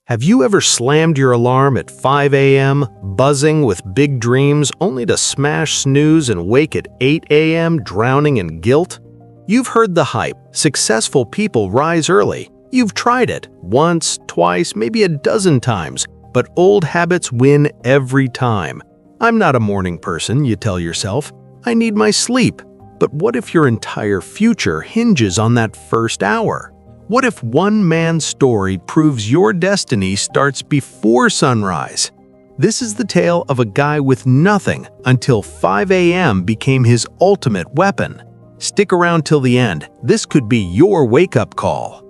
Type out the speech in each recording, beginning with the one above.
Have you ever slammed your alarm at 5 a.m., buzzing with big dreams, only to smash snooze and wake at 8 a.m., drowning in guilt? You've heard the hype. Successful people rise early. You've tried it once, twice, maybe a dozen times, but old habits win every time. I'm not a morning person, you tell yourself. I need my sleep. But what if your entire future hinges on that first hour? What if one man's story proves your destiny starts before sunrise? This is the tale of a guy with nothing until 5 a.m. became his ultimate weapon. Stick around till the end. This could be your wake-up call.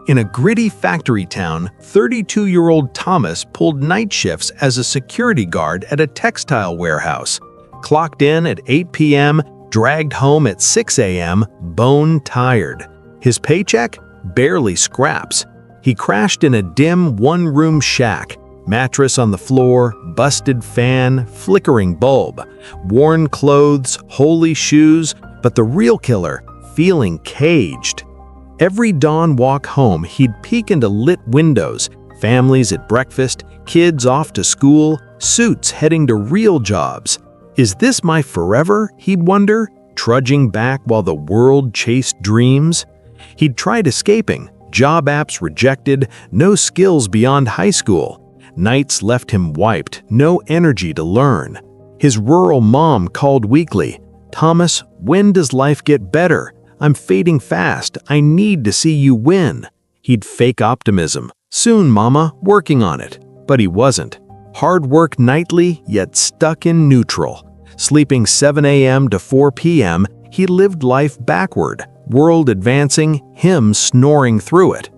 In a gritty factory town, 32-year-old Thomas pulled night shifts as a security guard at a textile warehouse. Clocked in at 8 p.m., dragged home at 6 a.m., bone-tired. His paycheck? Barely scraps. He crashed in a dim one-room shack. Mattress on the floor, busted fan, flickering bulb, worn clothes, holey shoes, but the real killer, feeling caged. Every dawn walk home, he'd peek into lit windows, families at breakfast, kids off to school, suits heading to real jobs. Is this my forever, he'd wonder, trudging back while the world chased dreams? He'd tried escaping, job apps rejected, no skills beyond high school. Nights left him wiped, no energy to learn. His rural mom called weekly, "Thomas, when does life get better? I'm fading fast, I need to see you win." He'd fake optimism. "Soon, mama, working on it." But he wasn't. Hard work nightly, yet stuck in neutral. Sleeping 7 a.m. to 4 p.m., he lived life backward. World advancing, him snoring through it.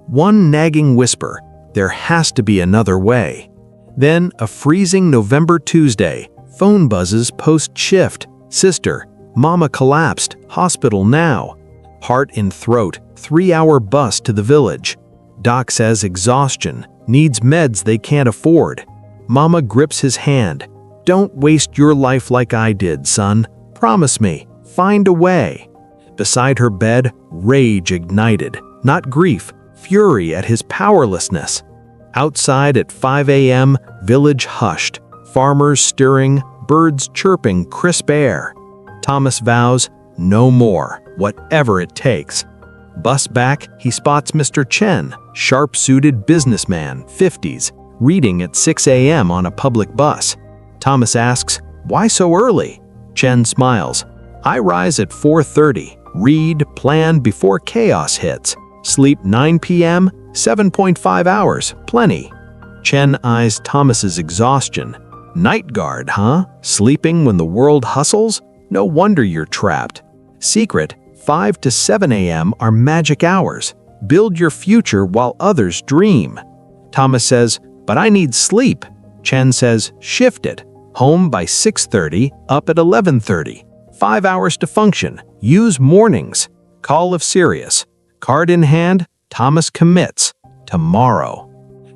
One nagging whisper, there has to be another way. Then, a freezing November Tuesday, phone buzzes post-shift. "Sister, mama collapsed, hospital now." Heart in throat, 3-hour bus to the village. Doc says exhaustion, needs meds they can't afford. Mama grips his hand. "Don't waste your life like I did, son. Promise me, find a way." Beside her bed, rage ignited, not grief, fury at his powerlessness. Outside at 5 a.m., village hushed, farmers stirring, birds chirping crisp air. Thomas vows, no more, whatever it takes. Bus back, he spots Mr. Chen, sharp-suited businessman, 50s, reading at 6 a.m. on a public bus. Thomas asks, "Why so early?" Chen smiles, "I rise at 4:30. Read, plan before chaos hits. Sleep 9 p.m., 7.5 hours, plenty." Chen eyes Thomas's exhaustion. "Night guard, huh? Sleeping when the world hustles? No wonder you're trapped." Secret, 5 to 7 a.m. are magic hours. Build your future while others dream. Thomas says, "But I need sleep." Chen says, "Shift it. Home by 6:30, up at 11:30. 5 hours to function. Use mornings." Call if serious. Card in hand, Thomas commits. Tomorrow.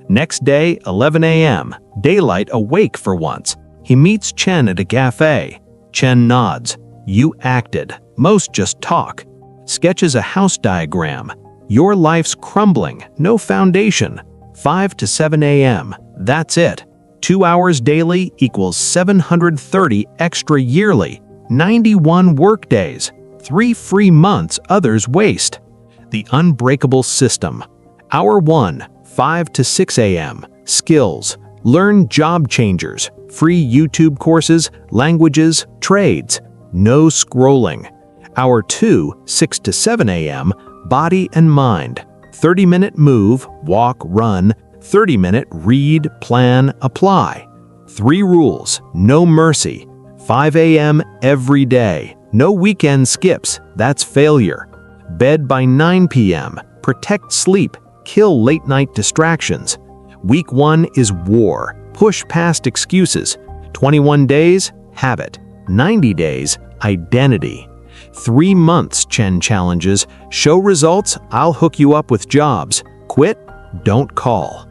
Next day, 11 a.m. Daylight awake for once. He meets Chen at a cafe. Chen nods. "You acted. Most just talk." Sketches a house diagram. Your life's crumbling, no foundation. 5 to 7 a.m. That's it. 2 hours daily equals 730 extra yearly. 91 workdays. 3 free months others waste. The unbreakable system. Hour 1, 5 to 6 a.m. Skills. Learn job changers. Free YouTube courses, languages, trades. No scrolling. Hour 2, 6 to 7 a.m. Body and mind. 30-minute move, walk, run. 30-minute read, plan, apply. 3 rules. No mercy. 5 a.m. every day. No weekend skips. That's failure. Bed by 9 p.m. Protect sleep. Kill late-night distractions. Week 1 is war. Push past excuses. 21 days, habit. 90 days, identity. 3 months, Chen challenges. Show results, I'll hook you up with jobs. Quit, don't call.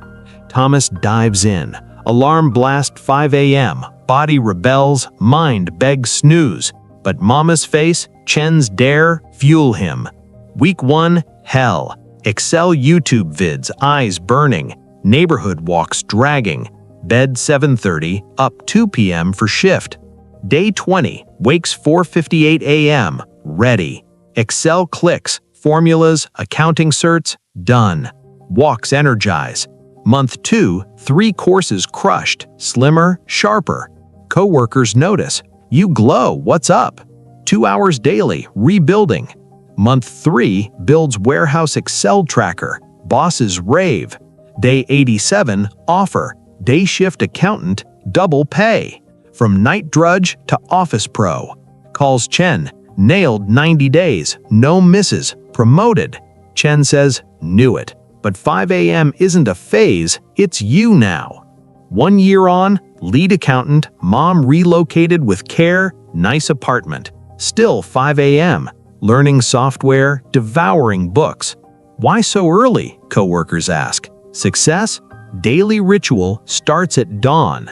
Thomas dives in. Alarm blast 5 a.m. Body rebels, mind begs snooze. But Mama's face, Chen's dare, fuel him. Week 1, hell. Excel YouTube vids, eyes burning. Neighborhood walks dragging. Bed 7:30, up 2 p.m. for shift. Day 20, wakes 4:58 a.m., ready. Excel clicks, formulas, accounting certs, done. Walks energize. Month 2, 3 courses crushed, slimmer, sharper. Coworkers notice. You glow, what's up? 2 hours daily, rebuilding. Month 3, builds warehouse Excel tracker. Bosses rave. Day 87, offer. Day shift accountant, double pay. From night drudge to office pro. Calls Chen, nailed 90 days, no misses, promoted. Chen says, knew it. But 5 a.m. isn't a phase, it's you now. 1 year on, lead accountant, mom relocated with care, nice apartment. Still 5 a.m., learning software, devouring books. Why so early, coworkers ask. Success? Daily ritual starts at dawn.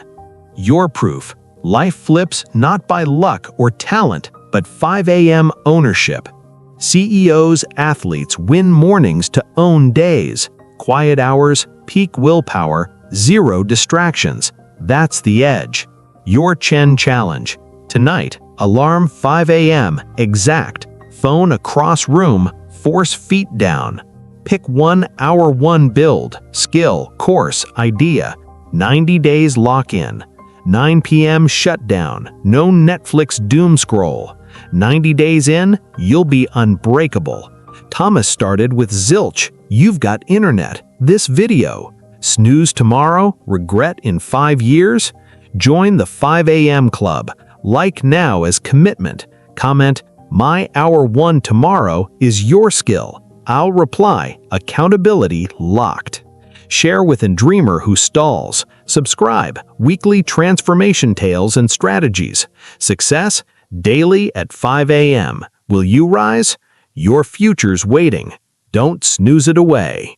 Your proof. Life flips not by luck or talent, but 5 a.m. ownership. CEOs, athletes win mornings to own days. Quiet hours, peak willpower, zero distractions. That's the edge. Your Chen challenge. Tonight, alarm 5 a.m. exact. Phone across room, force feet down. Pick 1 hour 1 build, skill, course, idea. 90 days lock-in. 9 p.m. shutdown, no Netflix doom scroll. 90 days in, you'll be unbreakable. Thomas started with zilch. You've got internet. This video. Snooze tomorrow, regret in 5 years? Join the 5 a.m. club. Like now as commitment. Comment, my hour 1 tomorrow is your skill. I'll reply, accountability locked. Share with a dreamer who stalls. Subscribe, weekly transformation tales and strategies. Success, daily at 5 a.m. Will you rise? Your future's waiting. Don't snooze it away.